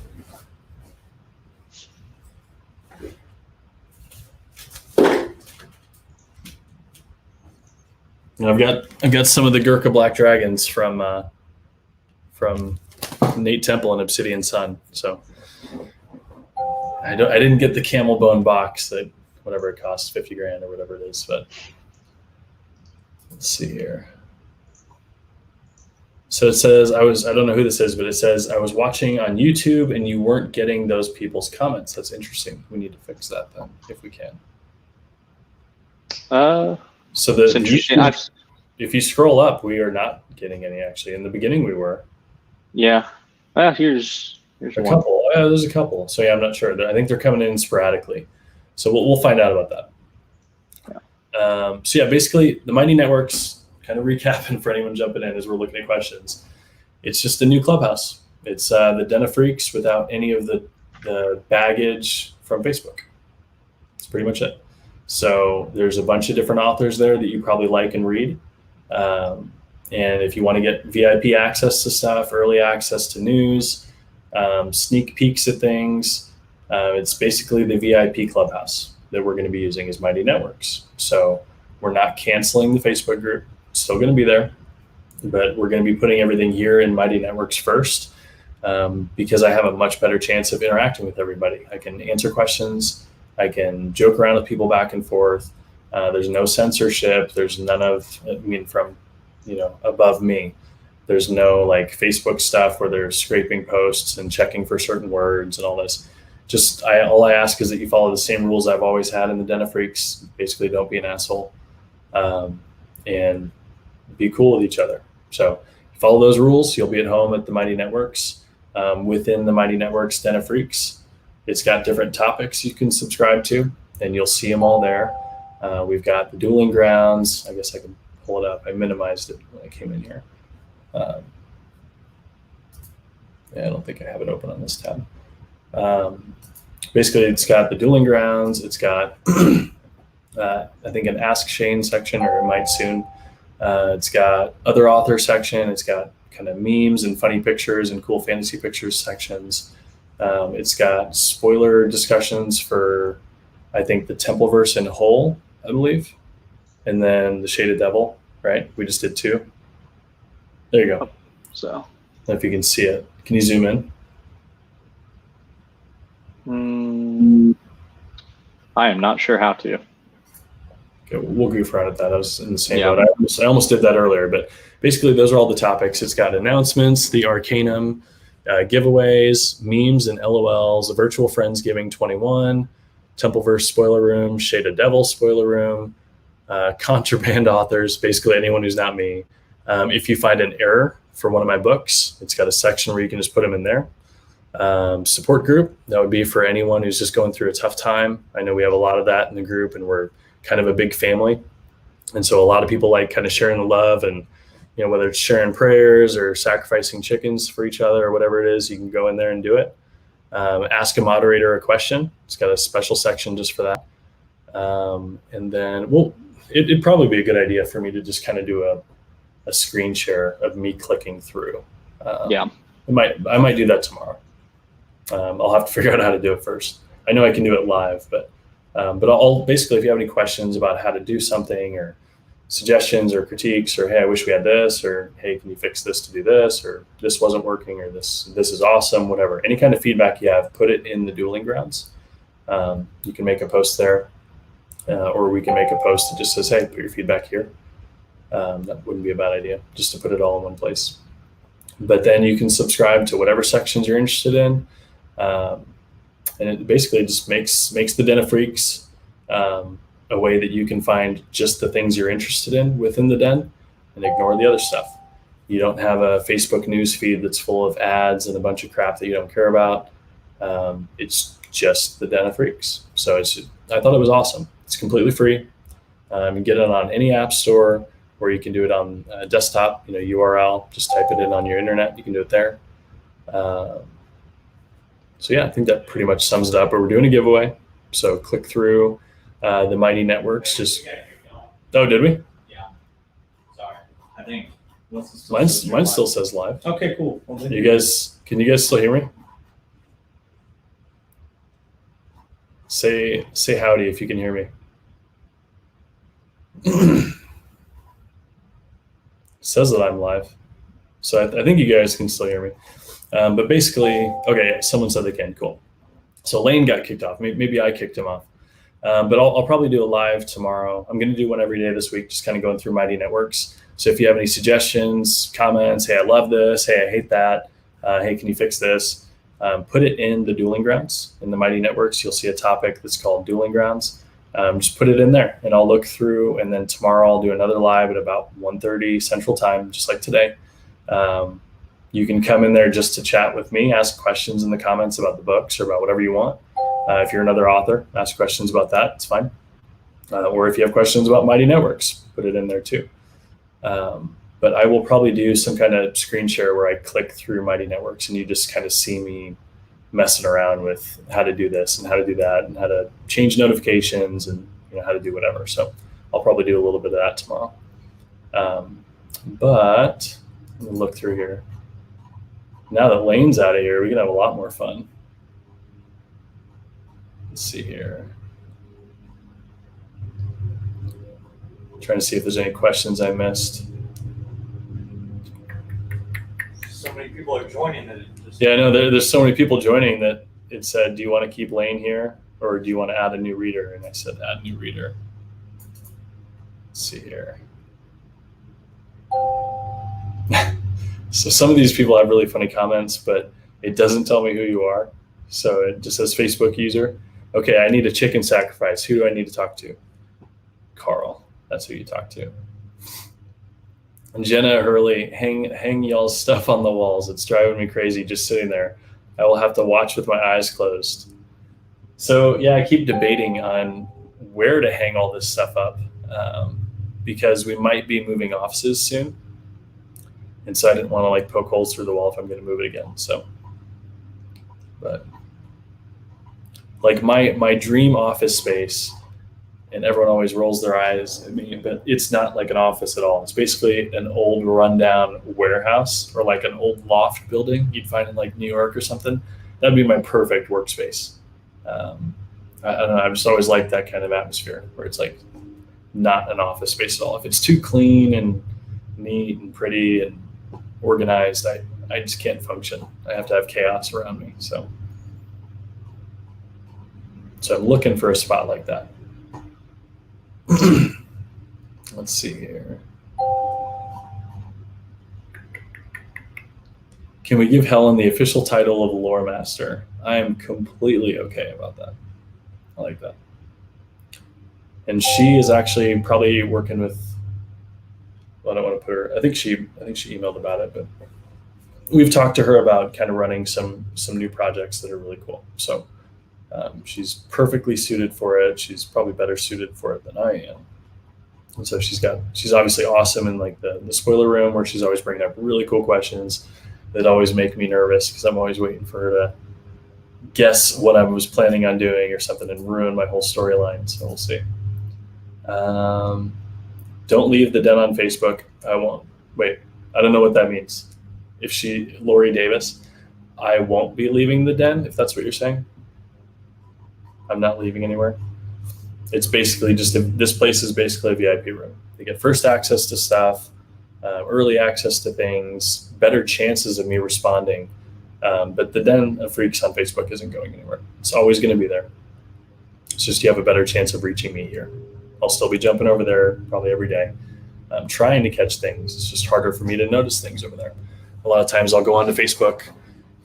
And I've got some of the Gurkha black dragons from Nate Temple and Obsidian Sun. So I didn't get the camel bone box that whatever it costs, 50 grand or whatever it is, but let's see here. So it says I don't know who this is, but it says I was watching on YouTube and you weren't getting those people's comments. That's interesting. We need to fix that then if we can. So that's interesting. If you scroll up, we are not getting any actually. In the beginning we were. Yeah. Here's a couple. There's a couple. So yeah, I'm not sure. I think they're coming in sporadically. So we'll find out about that. Yeah. So yeah, basically the Mighty Networks, kind of recapping for anyone jumping in as we're looking at questions. It's just a new clubhouse. It's the Den of Freaks without any of the baggage from Facebook. That's pretty much it. So there's a bunch of different authors there that you probably like and read. And if you want to get VIP access to stuff, early access to news, sneak peeks at things, it's basically the VIP clubhouse that we're going to be using as Mighty Networks. So we're not canceling the Facebook group. It's still going to be there, but we're going to be putting everything here in Mighty Networks first because I have a much better chance of interacting with everybody. I can answer questions. I can joke around with people back and forth. There's no censorship. There's none of, from, above me. There's no like Facebook stuff where they're scraping posts and checking for certain words and all this. Just all I ask is that you follow the same rules I've always had in the Den of Freaks. Basically, don't be an asshole and be cool with each other. So follow those rules. You'll be at home at the Mighty Networks. Within the Mighty Networks Den of Freaks, it's got different topics you can subscribe to, and you'll see them all there. We've got the Dueling Grounds. I guess I can pull it up. I minimized it when I came in here. I don't think I have it open on this tab. Basically, it's got the Dueling Grounds. It's got, I think, an Ask Shayne section, or it might soon. It's got other author section. It's got kind of memes and funny pictures and cool fantasy pictures sections. It's got spoiler discussions for, I think, the Templeverse in whole, I believe, and then the Shaded Devil, right? We just did 2. There you go. So, I don't know if you can see it. Can you zoom in? I am not sure how to. Okay, we'll goof around at that. I was in the same boat. I almost did that earlier, but basically those are all the topics. It's got announcements, the Arcanum, giveaways, memes and LOLs, a Virtual Friendsgiving 21, Templeverse Spoiler Room, Shaded Devil Spoiler Room, contraband authors, basically anyone who's not me. If you find an error for one of my books, it's got a section where you can just put them in there. Support group, that would be for anyone who's just going through a tough time. I know we have a lot of that in the group, and we're kind of a big family. And so a lot of people like kind of sharing the love and, whether it's sharing prayers or sacrificing chickens for each other or whatever it is, you can go in there and do it. Ask a moderator a question. It's got a special section just for that. And then, it'd probably be a good idea for me to just kind of do a screen share of me clicking through. Yeah. I might do that tomorrow. I'll have to figure out how to do it first. I know I can do it live, but I'll basically, if you have any questions about how to do something or suggestions or critiques, or hey, I wish we had this, or hey, can you fix this to do this, or this wasn't working, or this is awesome, whatever. Any kind of feedback you have, put it in the Dueling Grounds. You can make a post there, or we can make a post that just says, hey, put your feedback here. That wouldn't be a bad idea, just to put it all in one place. But then you can subscribe to whatever sections you're interested in. And it basically just makes the Den of Freaks a way that you can find just the things you're interested in within the Den and ignore the other stuff. You don't have a Facebook news feed that's full of ads and a bunch of crap that you don't care about. It's just the Den of Freaks. So I thought it was awesome. It's completely free. You get it on any app store, or you can do it on desktop, URL, just type it in on your internet. You can do it there. So yeah, I think that pretty much sums it up. But we're doing a giveaway. So click through the Mighty Networks. Oh, did we? Yeah. Sorry. I think. Mine still says live. Okay, cool. Well, Can you guys still hear me? Say howdy if you can hear me. Says that I'm live. So I think you guys can still hear me. But basically, okay, yeah, someone said they can. Cool. So Lane got kicked off. Maybe I kicked him off. But I'll probably do a live tomorrow. I'm going to do one every day this week, just kind of going through Mighty Networks. So if you have any suggestions, comments, hey, I love this, hey, I hate that, hey, can you fix this? Put it in the Dueling Grounds. In the Mighty Networks, you'll see a topic that's called Dueling Grounds. Just put it in there, and I'll look through, and then tomorrow I'll do another live at about 1:30 Central Time, just like today. You can come in there just to chat with me, ask questions in the comments about the books or about whatever you want. If you're another author, ask questions about that. It's fine. Or if you have questions about Mighty Networks, put it in there too. But I will probably do some kind of screen share where I click through Mighty Networks and you just kind of see me messing around with how to do this and how to do that and how to change notifications and how to do whatever. So I'll probably do a little bit of that tomorrow. But let me look through here. Now that Lane's out of here, we can have a lot more fun. Let's see here. Trying to see if there's any questions I missed. So many people are joining that. Yeah, I know there's so many people joining that it said, do you want to keep Lane here or do you want to add a new reader? And I said, add new reader. Let's see here. So some of these people have really funny comments, but it doesn't tell me who you are. So it just says Facebook user. Okay, I need a chicken sacrifice. Who do I need to talk to? Carl. That's who you talk to. And Jenna Hurley, hang y'all's stuff on the walls. It's driving me crazy just sitting there. I will have to watch with my eyes closed. So yeah, I keep debating on where to hang all this stuff up because we might be moving offices soon. And so I didn't want to like poke holes through the wall if I'm going to move it again. So, but like my dream office space, and everyone always rolls their eyes at me, but it's not like an office at all. It's basically an old rundown warehouse or like an old loft building you'd find in like New York or something. That'd be my perfect workspace. I don't know. I've just always liked that kind of atmosphere where it's like not an office space at all. If it's too clean and neat and pretty and organized, I just can't function. I have to have chaos around me. So I'm looking for a spot like that. Let's see here. Can we give Helen the official title of Lore Master? I am completely okay about that. I like that. And she is actually probably working with, well, I don't want to put her, I think she emailed about it, but we've talked to her about kind of running some new projects that are really cool. So she's perfectly suited for it. She's probably better suited for it than I am. And so she's obviously awesome in like the spoiler room, where she's always bringing up really cool questions that always make me nervous because I'm always waiting for her to guess what I was planning on doing or something and ruin my whole storyline. So we'll see. Don't leave the den on Facebook. I won't. Wait, I don't know what that means. Lori Davis, I won't be leaving the den, if that's what you're saying. I'm not leaving anywhere. It's basically this place is basically a VIP room. They get first access to stuff, early access to things, better chances of me responding. But the Den of Freaks on Facebook isn't going anywhere. It's always going to be there. It's just you have a better chance of reaching me here. I'll still be jumping over there probably every day. I'm trying to catch things. It's just harder for me to notice things over there. A lot of times I'll go onto Facebook,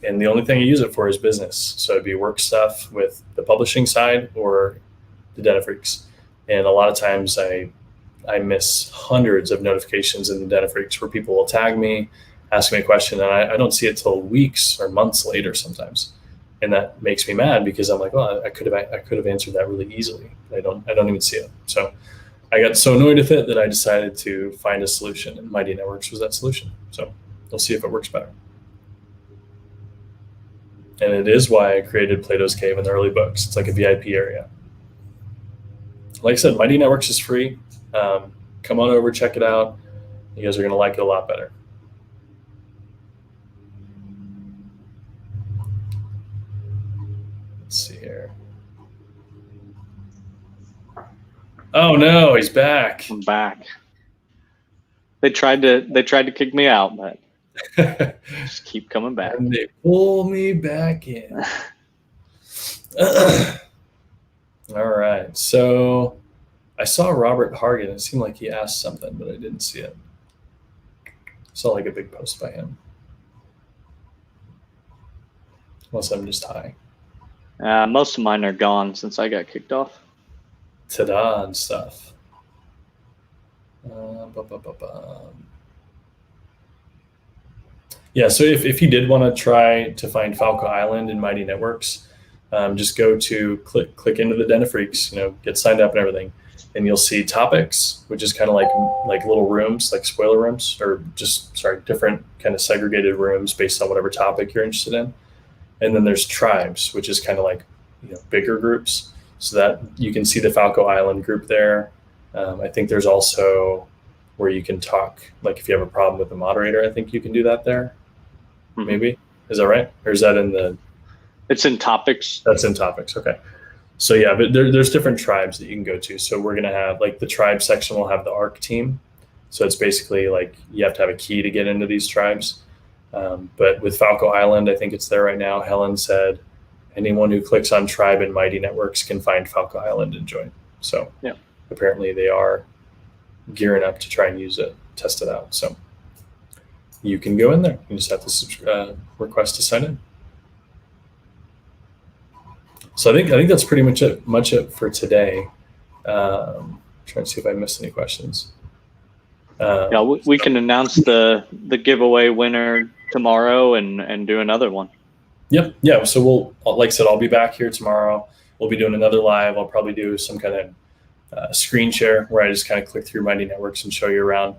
and the only thing I use it for is business. So it'd be work stuff with the publishing side or the Den of Freaks. And a lot of times I miss hundreds of notifications in the Den of Freaks where people will tag me, ask me a question, and I don't see it till weeks or months later sometimes. And that makes me mad because I'm like, well, I could have answered that really easily. I don't even see it. So I got so annoyed with it that I decided to find a solution, and Mighty Networks was that solution. So we'll see if it works better. And it is why I created Plato's Cave in the early books. It's like a VIP area. Like I said, Mighty Networks is free. Come on over, check it out. You guys are going to like it a lot better. Let's see here. Oh no, he's back. I'm back. They tried to kick me out, but just keep coming back. And they pull me back in. All right. So I saw Robert Hargan. It seemed like he asked something, but I didn't see it. I saw like a big post by him. Unless I'm just high. Most of mine are gone since I got kicked off. Ta-da and stuff. Yeah, so if you did want to try to find Falco Island in Mighty Networks, just go to click into the Den of Freaks, get signed up and everything, and you'll see topics, which is kind of like little rooms, like spoiler rooms, or different kind of segregated rooms based on whatever topic you're interested in. And then there's tribes, which is kind of like bigger groups, so that you can see the Falco Island group there. I think there's also where you can talk, like if you have a problem with the moderator, I think you can do that there. Mm-hmm. Maybe. Is that right? Or is that in the... It's in topics. That's in topics. Okay. So yeah, but there's different tribes that you can go to. So we're going to have like the tribe section will have the ARC team. So it's basically like you have to have a key to get into these tribes. But with Falco Island, I think it's there right now. Helen said anyone who clicks on tribe in Mighty Networks can find Falco Island and join. So yeah, apparently they are gearing up to try and use it, test it out. So you can go in there. You just have to request to sign in. So I think that's pretty much it for today. Trying to see if I missed any questions. We can announce the giveaway winner tomorrow and do another one. Yep. Yeah. So we'll, like I said, I'll be back here tomorrow. We'll be doing another live. I'll probably do some kind of screen share where I just kind of click through Mighty Networks and show you around.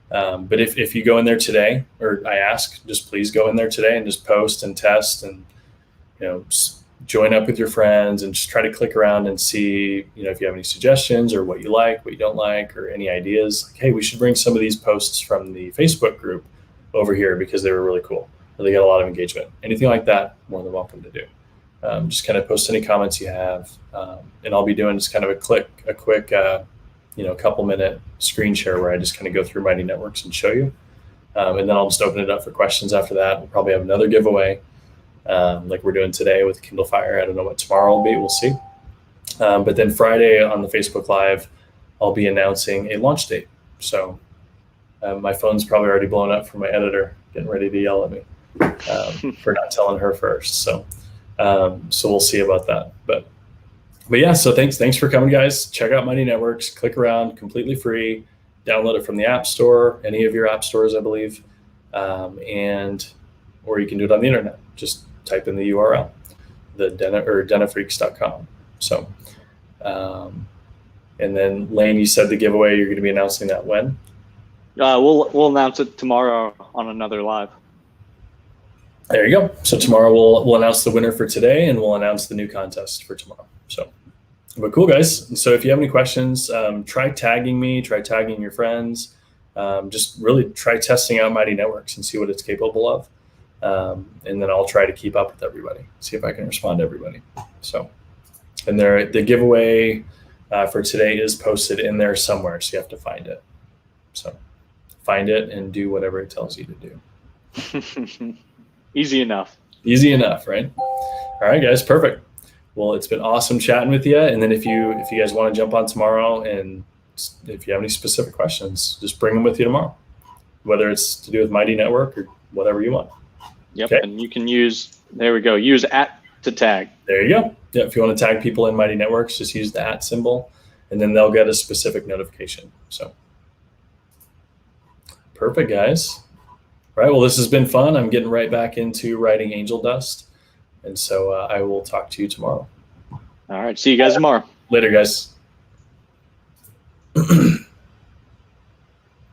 But if you go in there today, or I ask, just please go in there today and just post and test and, join up with your friends and just try to click around and see, if you have any suggestions or what you like, what you don't like, or any ideas. Like, hey, we should bring some of these posts from the Facebook group over here because they were really cool, or they got a lot of engagement. Anything like that, more than welcome to do. Just kind of post any comments you have, and I'll be doing just kind of a quick, couple minute screen share where I just kind of go through Mighty Networks and show you, and then I'll just open it up for questions after that. We'll probably have another giveaway. Like we're doing today with Kindle Fire. I don't know what tomorrow will be. We'll see. But then Friday on the Facebook Live, I'll be announcing a launch date. So my phone's probably already blown up from my editor, getting ready to yell at me for not telling her first. So we'll see about that. But yeah, so thanks for coming, guys. Check out Mighty Networks. Click around, completely free. Download it from the App Store, any of your app stores, I believe, or you can do it on the internet. Just type in the URL, denofreaks.com. So And then Lane, you said the giveaway, you're going to be announcing that when? We'll announce it tomorrow on another live. There you go. So tomorrow we'll announce the winner for today, and we'll announce the new contest for tomorrow. So, but cool, guys. So if you have any questions, try tagging me, try tagging your friends. Just really try testing out Mighty Networks and see what it's capable of. And then I'll try to keep up with everybody, see if I can respond to everybody. So, and the giveaway for today is posted in there somewhere, so you have to find it. So find it and do whatever it tells you to do. Easy enough. Easy enough, right? All right, guys, perfect. Well, it's been awesome chatting with you. And then if you guys want to jump on tomorrow, and if you have any specific questions, just bring them with you tomorrow, whether it's to do with Mighty Network or whatever you want. Yep, okay. And you can use, there we go, use @ to tag. There you go. Yeah, if you want to tag people in Mighty Networks, just use the @ symbol, and then they'll get a specific notification. So perfect, guys. All right, well, this has been fun. I'm getting right back into writing Angel Dust. And so I will talk to you tomorrow. All right, see you guys tomorrow. Later, guys.